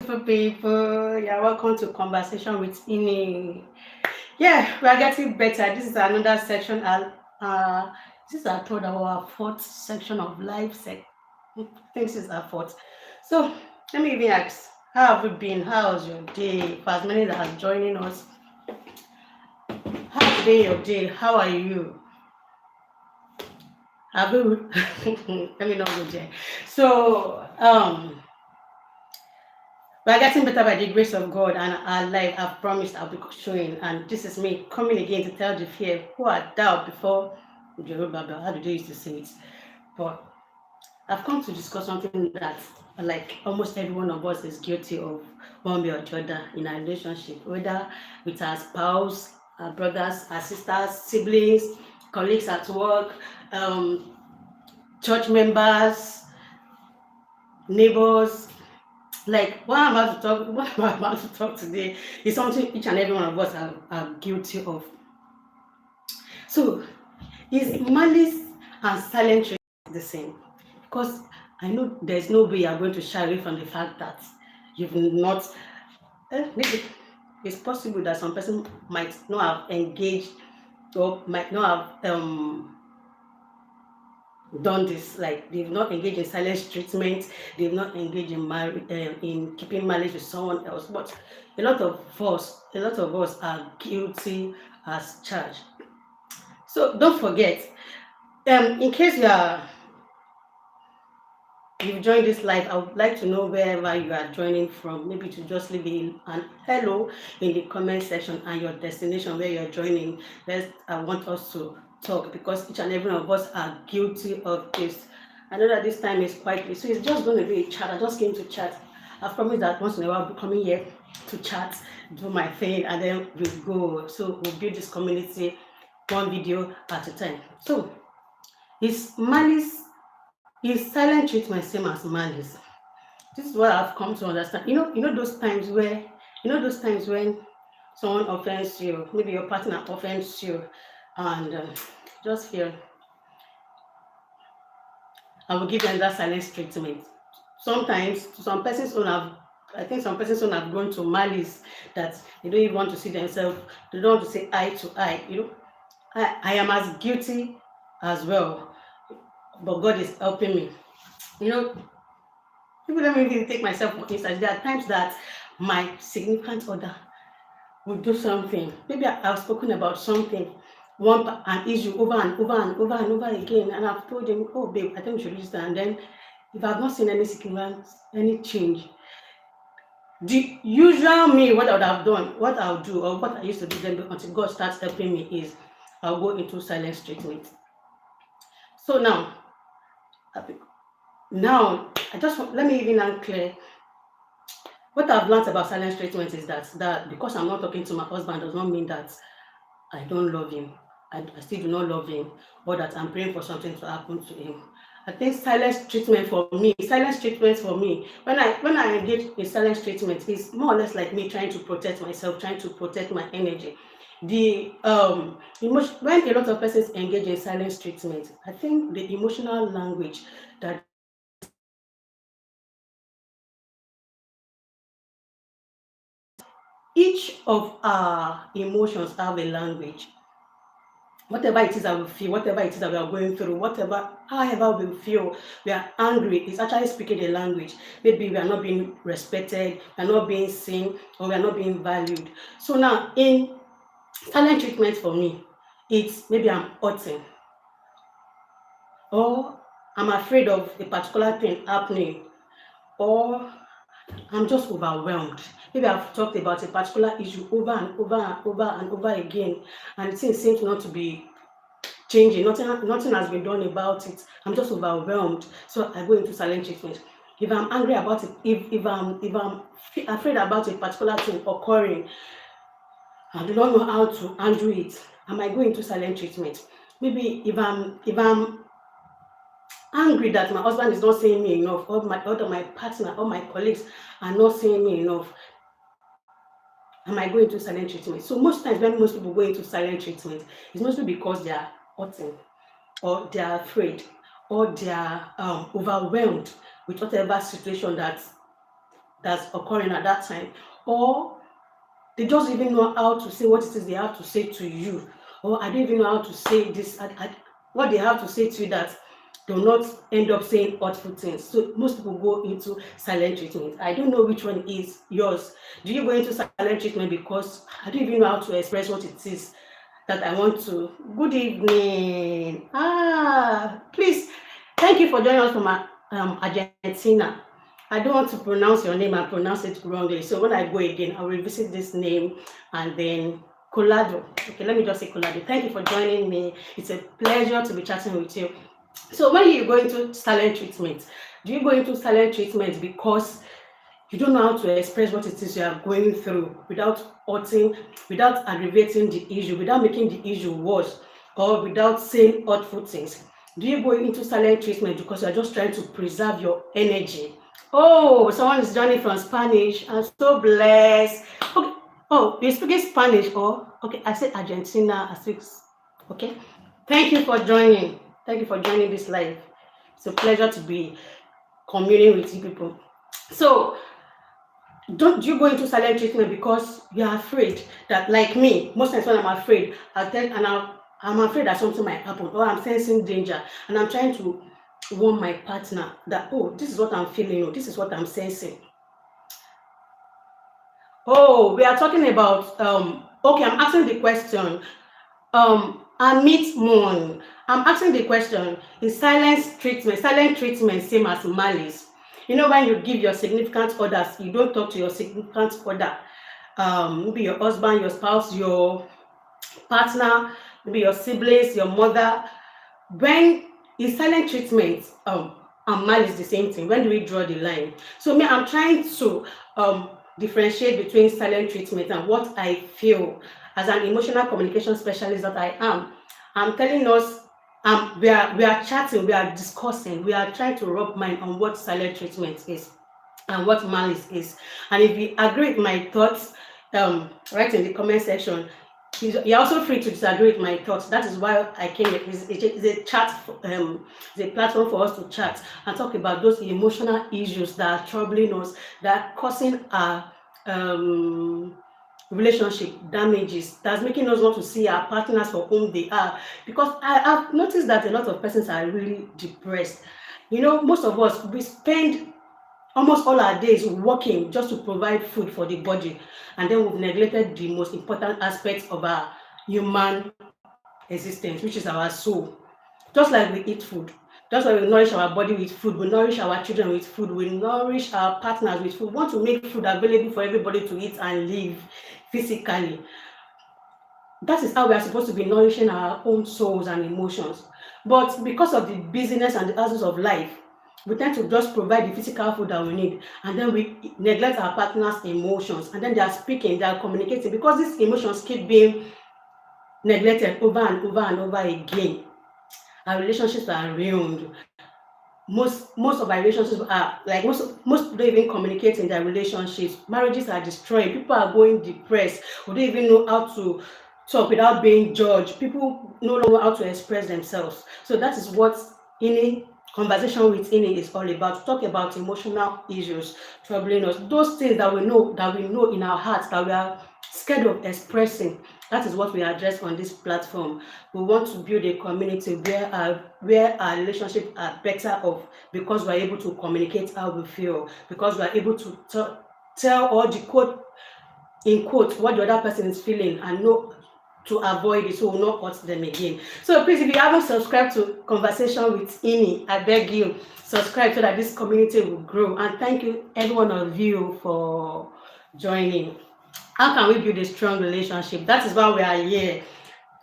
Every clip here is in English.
People. Yeah, welcome to Conversation with Ini. Yeah, we are getting better. This is another section. This is our third or our fourth section of life. I think this is our fourth. So let me even ask, how have you been? How's your day? For as many that are joining us, how's been your day? How are you? Have you? Let me not go there. So we are getting better by the grace of God, and our life, I've promised I'll be showing. And this is me coming again to tell the fear who art thou before Jehovah. How do they used to say it? But I've come to discuss something that, like, almost every one of us is guilty of one way or the other in our relationship, whether with our spouse, our brothers, our sisters, siblings, colleagues at work, um, church members, neighbors. Like what I'm about to talk today is something each and every one of us are guilty of. So is malice and silent treatment the same? Because I know there's no way you're going to shy away from the fact that you've not maybe it's possible that some person might not have engaged or might not have done this, like they've not engaged in silence treatment, they've not engaged in keeping malice with someone else, but a lot of us are guilty as charged. So don't forget, in case you've joined this live, I would like to know wherever you are joining from, maybe to just leave an hello in the comment section and your destination where you're joining. I want us to talk, because each and every one of us are guilty of this. I know that this time is quite late, so it's just going to be a chat. I just came to chat. I've promised that once in a while I'll be coming here to chat, do my thing, and then we'll go. So we'll build this community one video at a time. So is silent treatment same as malice? This is what I've come to understand. Those times when someone offends you, maybe your partner offends you, and just feel I will give them that silent treatment. Sometimes I think some persons own have gone to malice, that they don't even want to see themselves, they don't want to say eye to eye. I am as guilty as well, but God is helping me. You know, People don't even take myself for instance. There are times that my significant other will do something. Maybe I've spoken about something, an issue over and over and over and over again, and I've told him, "Oh, babe, I think we should reach that." And then, if I've not seen any significant, any change, the usual me, what I would have done, what I'll do, or what I used to do then until God starts helping me is I'll go into silent treatment. So now I just let me even unclear. What I've learned about silent treatment is that because I'm not talking to my husband does not mean that I don't love him. I still do not love him, or that I'm praying for something to happen to him. I think silence treatment for me, when I engage in silence treatment, is more or less like me trying to protect myself, trying to protect my energy. The emotion When a lot of persons engage in silence treatment, I think the emotional language that each of our emotions have a language. Whatever it is that we feel, whatever it is that we are going through, however we feel, we are angry, it's actually speaking a language. Maybe we are not being respected, we are not being seen, or we are not being valued. So now, in silent treatment for me, it's maybe I'm hurting, or I'm afraid of a particular thing happening, or I'm just overwhelmed. Maybe I've talked about a particular issue over and over and over and over again, and things seem not to be changing. Nothing has been done about it. I'm just overwhelmed. So I go into silent treatment. If I'm angry about it, if I'm afraid about a particular thing occurring, I do not know how to handle it, I might go into silent treatment. Maybe if I'm angry that my husband is not seeing me enough, or my partner or my colleagues are not seeing me enough, I might go into silent treatment. So most times when most people go into silent treatment, it's mostly because they are hurting, or they are afraid, or they are overwhelmed with whatever situation that that's occurring at that time, or they just even know how to say what it is they have to say to you, or I don't even know how to say this, what they have to say to you that do not end up saying hurtful things. So most people go into silent treatment. I don't know which one is yours. Do you go into silent treatment because I don't even know how to express what it is that I want to? Good evening. Please, thank you for joining us from Argentina. I don't want to pronounce your name and pronounce it wrongly. So when I go again, I will revisit this name and then Colado. Okay, let me just say Colado. Thank you for joining me. It's a pleasure to be chatting with you. So when you go into silent treatment, do you go into silent treatment because you don't know how to express what it is you are going through without hurting, without aggravating the issue, without making the issue worse, or without saying hurtful things? Do you go into silent treatment because you are just trying to preserve your energy? Oh, someone is joining from Spanish. I'm so blessed. Okay. Oh, you're speaking Spanish, or okay, I said Argentina. I speak. Okay. Thank you for joining. Thank you for joining this live. It's a pleasure to be communing with you people. So, don't you go into silent treatment because you're afraid that, like me, most times when I'm afraid, I'm afraid that something might happen, or I'm sensing danger, and I'm trying to warn my partner that, oh, this is what I'm feeling, or this is what I'm sensing. Oh, we are talking about okay, I'm asking the question. Amit Moon, I'm asking the question, is silent treatment same as malice? You know, when you give your significant others, you don't talk to your significant other, maybe your husband, your spouse, your partner, maybe your siblings, your mother. When is silent treatment and malice the same thing? When do we draw the line? So me, I'm trying to differentiate between silent treatment and what I feel as an emotional communication specialist that I am. I'm telling us, we are chatting, we are discussing, we are trying to rub mind on what silent treatment is and what malice is. And if you agree with my thoughts, write in the comment section. You're also free to disagree with my thoughts. That is why I came here. It's a chat, it's a platform for us to chat and talk about those emotional issues that are troubling us, that are causing our relationship damages, that's making us want to see our partners for whom they are. Because I've noticed that a lot of persons are really depressed. You know, most of us, we spend almost all our days working just to provide food for the body, and then we've neglected the most important aspect of our human existence, which is our soul. Just like we eat food, just like we nourish our body with food, we nourish our children with food, we nourish our partners with food. We want to make food available for everybody to eat and live physically. That is how we are supposed to be nourishing our own souls and emotions. But because of the busyness and the hassles of life, we tend to just provide the physical food that we need, and then we neglect our partner's emotions, and then they are speaking, they are communicating, because these emotions keep being neglected over and over and over again. Our relationships are ruined. Most of our relationships are like, most don't even communicate in their relationships. Marriages are destroyed. People are going depressed. We don't even know how to talk without being judged. People no longer know how to express themselves. So that is what any conversation with Ini is all about. To talk about emotional issues troubling us, those things that we know in our hearts that we are scared of expressing. That is what we address on this platform. We want to build a community where our relationships are better off, because we are able to communicate how we feel, because we are able to tell or decode in quotes what the other person is feeling, and know to avoid it, so we will not hurt them again. So please, if you haven't subscribed to Conversation with Ini, I beg you, subscribe so that this community will grow. And thank you, every one of you, for joining. How can we build a strong relationship? That is why we are here.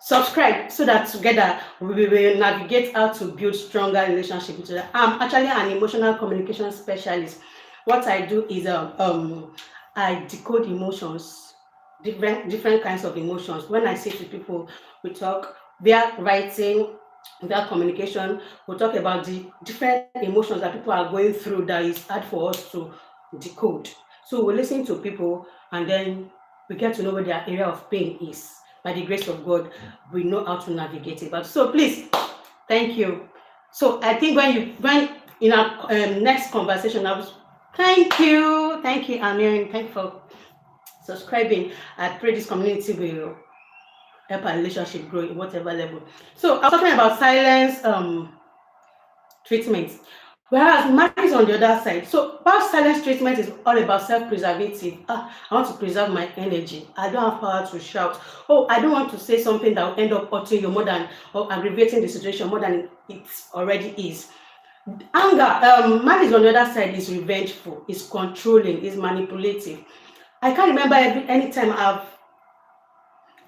Subscribe so that together we will navigate how to build stronger relationship with each other. I'm actually an emotional communication specialist. What I do is I decode emotions, different kinds of emotions. When I sit with people, we talk via writing, via communication. We talk about the different emotions that people are going through that is hard for us to decode. So we listen to people, and then we get to know where their area of pain is. By the grace of God, we know how to navigate it. But so please, thank you. So I think when in our next conversation, thank you. Thank you, Amir. Thank you for subscribing. I pray this community will help our relationship grow in whatever level. So I was talking about silence treatment. Whereas malice on the other side. So while silence treatment is all about self-preservative. I want to preserve my energy. I don't have power to shout. Oh, I don't want to say something that will end up hurting you more than or aggravating the situation more than it already is. Anger, malice on the other side is revengeful, is controlling, is manipulative. I can't remember any time I've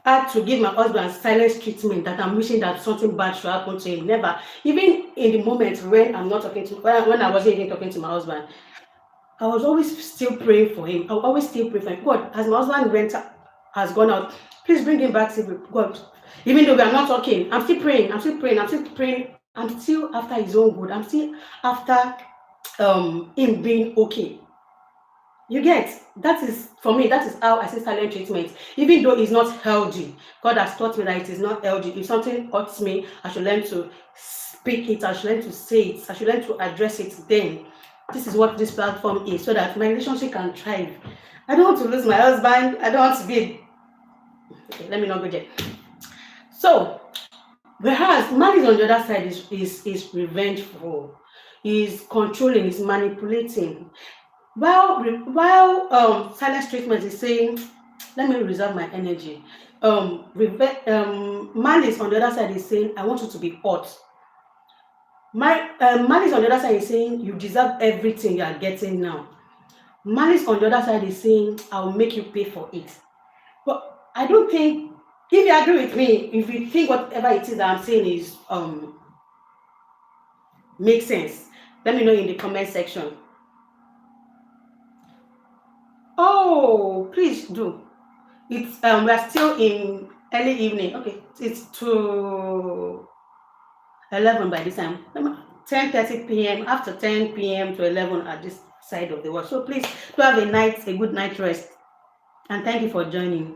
had to give my husband silence treatment that I'm wishing that something bad should happen to him. Never. Even in the moment when I'm not talking to, when I wasn't even talking to my husband, I was always still praying for him. I will always still pray for him. God, as my husband has gone out, please bring him back to God. Even though we are not talking, I'm still praying. I'm still praying. I'm still praying. I'm still after his own good. I'm still after him being okay. You get, that is for me, that is how I see silent treatment. Even though it's not healthy, God has taught me that it is not healthy. If something hurts me, I should learn to speak it, I should learn to say it, I should learn to address it. Then this is what this platform is, so that my relationship can thrive. I don't want to lose my husband. I don't want to be okay, let me not go there. So whereas malice on the other side is revengeful, is controlling, is manipulating. While silence treatment is saying, let me reserve my energy. Malice on the other side is saying, I want you to be hot. Malice on the other side is saying, you deserve everything you are getting now. Malice on the other side is saying, I'll make you pay for it. But I don't think, if you agree with me, if you think whatever it is that I'm saying is makes sense, let me know in the comment section. Oh, please do. It's we're still in early evening. Okay, it's to 11 by this time. 10:30 p.m. After 10 p.m. to 11 at this side of the world. So please do have a good night rest, and thank you for joining.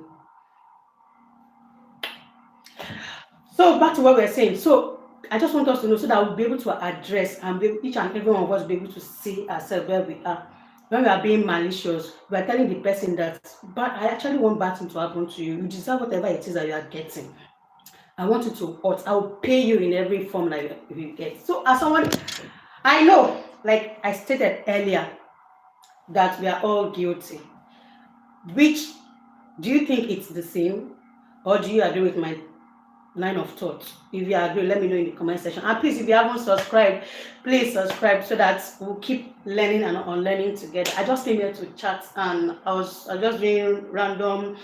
So back to what we're saying. So I just want us to know so that we'll be able to address and each and every one of us be able to see ourselves where we are. When we are being malicious, we are telling the person that, but I actually want bad thing to happen to you. You deserve whatever it is that you are getting. I want you to hurt. I will pay you in every form that you get. So as someone, I know, like I stated earlier, that we are all guilty. Which, do you think it's the same? Or do you agree with my line of thought? If you agree, let me know in the comment section. And please, if you haven't subscribed, please subscribe so that we'll keep learning and unlearning together. I just came here to chat, and I was just doing random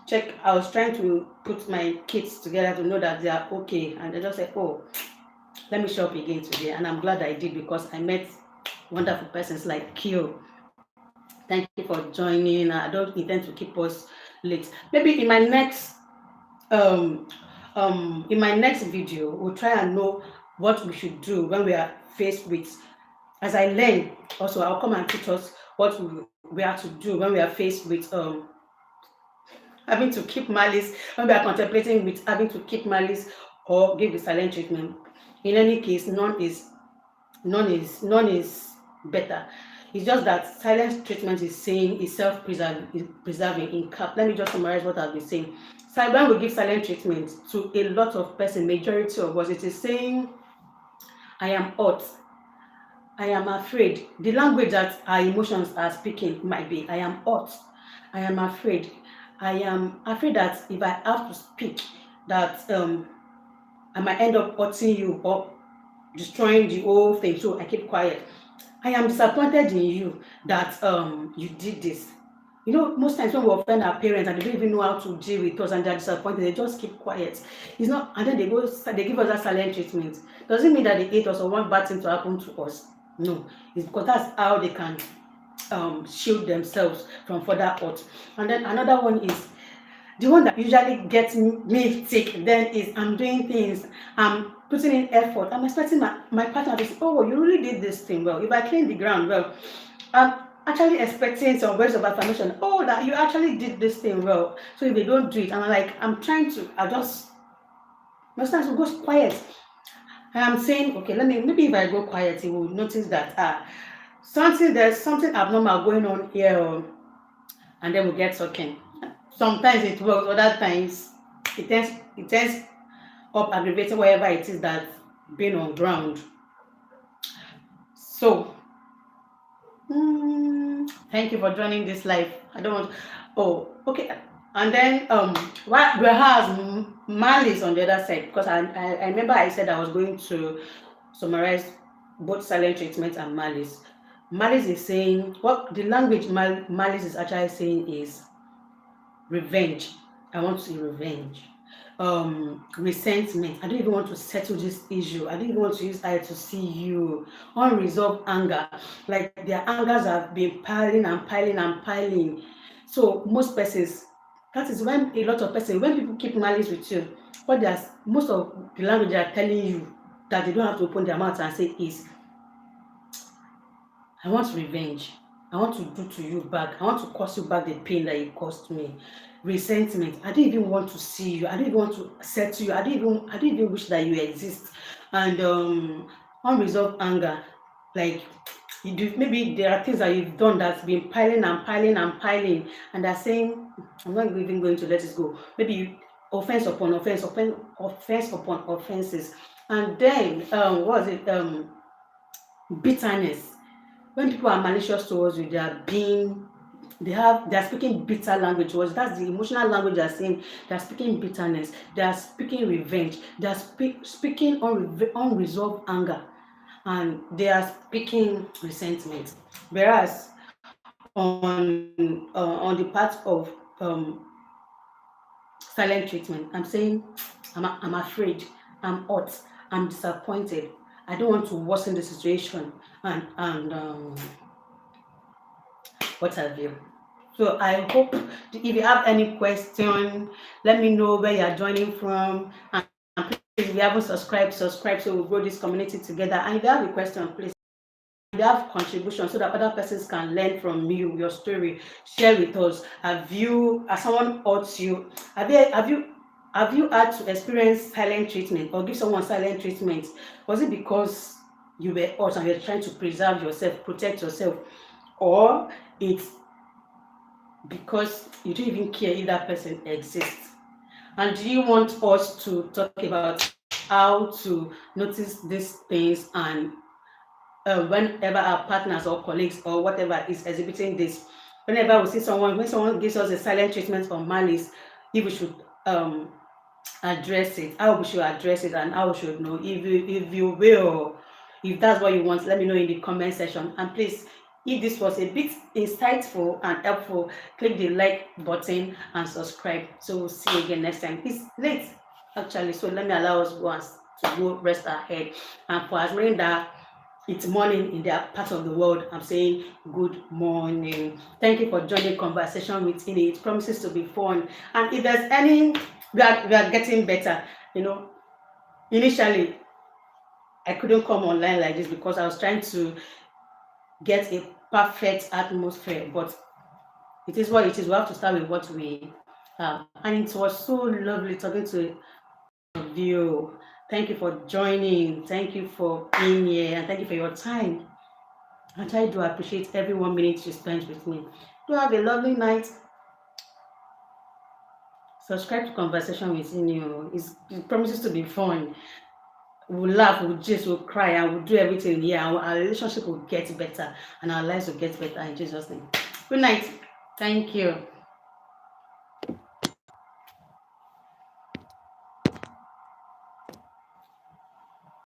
check. I was trying to put my kids together to know that they are okay, and they just said, oh, let me show up again today. And I'm glad I did, because I met wonderful persons like you. Thank you for joining. I don't intend to keep us late. Maybe in my next video, we'll try and know what we should do when we are faced with, as I learn also, I'll come and teach us what we have to do when we are faced with having to keep malice, when we are contemplating with having to keep malice or give the silent treatment. In any case, none is better. It's just that silent treatment is saying is self-preserving in cap. Let me just summarize what I've been saying. So when we give silent treatment to a lot of person, majority of us, it is saying, I am hurt, I am afraid. The language that our emotions are speaking might be, I am hurt, I am afraid. I am afraid that if I have to speak, that I might end up hurting you or destroying the whole thing, so I keep quiet. I am disappointed in you that you did this. You know, most times when we offend our parents and they don't even know how to deal with us and they're disappointed, they just keep quiet. It's not, and then they give us that silent treatment. Doesn't mean that they hate us or want bad thing to happen to us. No, it's because that's how they can shield themselves from further hurt. And then another one is the one that usually gets me sick. Then is I'm doing things, I'm putting in effort, I'm expecting my partner to say, oh, you really did this thing well. If I clean the ground well, I'm actually expecting some words of affirmation. Oh, that you actually did this thing well. So if they don't do it, and I'm trying to adjust. Most times we go quiet. I'm saying, okay, maybe if I go quiet, you will notice that there's something abnormal going on here, and then we get talking. Sometimes it works, other times it ends up aggravating whatever it is that's been on ground. So thank you for joining this live. I don't want. Oh, okay. And then whereas Malice on the other side, because I remember I said I was going to summarize both silent treatment and malice. Malice is saying what the language malice is actually saying is revenge. I want to revenge. Resentment. I don't even want to settle this issue. I don't even want to use I to see you. Unresolved anger. Like their angers have been piling and piling and piling. So most persons, that is when a lot of persons, when people keep malice with you, what there's most of the language they are telling you that they don't have to open their mouth and say is, I want revenge. I want to do to you back. I want to cause you back the pain that you caused me. Resentment. I don't even want to see you. I don't even want to settle you. I don't even wish that you exist. And unresolved anger. Like you do, maybe there are things that you've done that's been piling and piling and piling, and they're saying, I'm not even going to let it go. Maybe offense upon offense, offense upon offenses. And then what was it? Bitterness. When people are malicious towards you, they are speaking bitter language towards you. That's the emotional language they're saying. They're speaking bitterness, they are speaking revenge, they are speaking unresolved anger, and they are speaking resentment. Whereas on the part of silent treatment, I'm saying I'm afraid, I'm hurt, I'm disappointed, I don't want to worsen the situation, and what have you. So I hope if you have any question, let me know where you're joining from. And please, if you haven't subscribed, subscribe so we'll grow this community together. And if you have a question, please, if you have contribution so that other persons can learn from you, your story, share with us. Has someone hurt you? Have you had to experience silent treatment or give someone silent treatment? Was it because you were hurt and you're trying to preserve yourself, protect yourself, or it's because you don't even care if that person exists? And do you want us to talk about how to notice these things, and whenever our partners or colleagues or whatever is exhibiting this, whenever we see when someone gives us a silent treatment or malice, if we should address it, how we should address it, and how we should know. If you will, if that's what you want, let me know in the comment section. And please, if this was a bit insightful and helpful, click the like button and subscribe. So we'll see you again next time. It's late actually, so let me allow us once to go rest our head. And for as many that it's morning in their part of the world, I'm saying good morning. Thank you for joining conversation with Ini. It promises to be fun. And if there's any, we are getting better. Initially I couldn't come online like this because I was trying to get a perfect atmosphere, but it is what it is. We have to start with what we have. And it was so lovely talking to you. Thank you for joining. Thank you for being here, and thank you for your time. And I do appreciate every 1 minute you spent with me. Do have a lovely night. Subscribe to Conversation with Inyo. It promises to be fun. We'll laugh, we'll just, we'll cry, and we'll do everything here. Our relationship will get better, and our lives will get better in Jesus' name. Good night. Thank you.